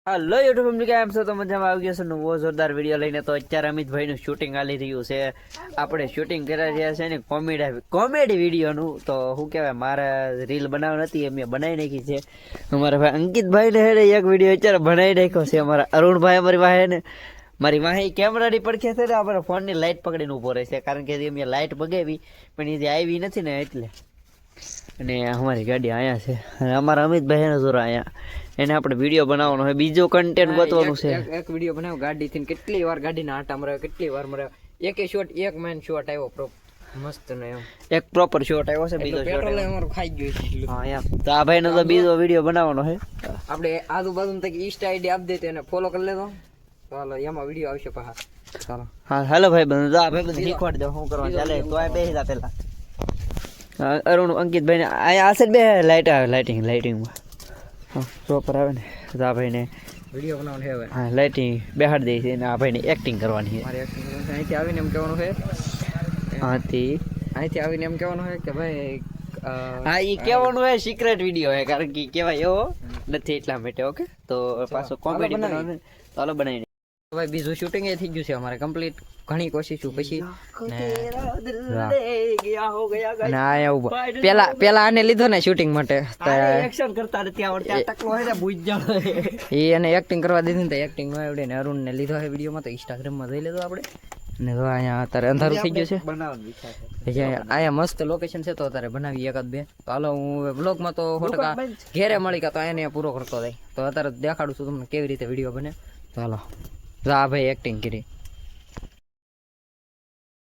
હાલો YouTube family કેમ છો? તો મજામાં આવી ગયો છે નવો જોરદાર વિડીયો લઈને. તો અત્યારે અમિતભાઈનું શૂટિંગ ચાલી રહ્યું છે. આપણે શૂટિંગ કરી રહ્યા છે ને કોમેડી વિડીયોનું. તો શું કહેવાય, મારે રીલ બનાવવા નથી, એ મેં બનાવી નાખી છે. અમારા ભાઈ અંકિતભાઈને એક વિડીયો અત્યારે બનાવી નાખ્યો છે. અમારા અરુણભાઈ અમારી વાહે ને મારી વાહે કેમેરાની પડખે છે ને અમારા ફોનની લાઇટ પકડીને ઊભો રહે છે, કારણ કે મેં લાઇટ બગાવી પણ એ જે આવી નથી ને એટલે. અને અમારી ગાડી અહીંયા છે અને અમારા અમિતભાઈ એને જોરા અહીંયા એને આપણે વિડીયો બનાવવાનો હોય, બીજો કન્ટેન્ટ ગોતવાનું છે. એક વિડીયો બનાવ ગાડી થી કેટલી વાર ગાડીના આટા મરાવ્યા, કેટલી વાર મરાવ્યા. એક શોટ એક મેન શોટ આવ્યો મસ્ત ને એમ એક પ્રોપર શોટ આવ્યો છે. બીજો શોટ અમારું ખાઈ ગયું છે. હા એમ તો આ ભાઈનો તો બીજો વિડીયો બનાવવાનો છે. આપણે આજુબાજુ તક ઇન્સ્ટા આઈડી આપી દે એને ફોલો કરી લેતો. ચાલો એમાં વિડીયો આવશે પાછા. ચાલો હા હાલો ભાઈ બંધ આ ભાઈ બધું શીખવાડી દો શું કરવા ચાલે. તો આ બેસી જા પેલા અરુણ અંકિતભાઈ ને આ છે બે લાઇટ આવે લાઇટિંગમાં હા પ્રોપર આવે ને. તો આ ભાઈને વિડીયો બનાવવાનો છે હવે. હા લાઇટિંગ બેહાડી દઈ છે અને આ ભાઈને એક્ટિંગ કરવાની છે. મારે અહીંથી આવીને એમ કહેવાનું છે અહીંથી આવીને એમ કહેવાનું છે કે ભાઈ હા એ કહેવાનું હોય સિક્રેટ વિડીયો છે, કારણ કે કહેવાય એવો નથી એટલા માટે. ઓકે તો પાછો કોમેડી બનાવવાનું ચાલો બનાવી ભાઈ. બીજું શૂટિંગ એ થઈ ગયું છે અમારે કમ્પ્લીટ. ઘણી કોશિશો પછી પેલા આને લીધો ને શૂટિંગ માટે એક્શન કરતા નથી આવડતા, ટકલો હે ને ભૂજ જાણો એ એને એક્ટિંગ કરવા દીધી ને તો એક્ટિંગ ન આવડે ને અરુણ ને લીધો છે વિડીયોમાં. તો ઇન્સ્ટાગ્રામમાં જોઈ લીધો આપણે ને તો અહીંયા અત્યારે અંધારું થઈ ગયું છે. અહીંયા મસ્ત લોકેશન છે તો અત્યારે બનાવી એકાદ બે. તો હાલો હું બ્લોગમાં તો ફોટો ઘેરે મળી ગયા તો અહીંયા પૂરો કરતો જાય. તો અત્યારે દેખાડું છું તમને કેવી રીતે વિડીયો બને. તો હાલો આ ભાઈ એક્ટિંગ કરી.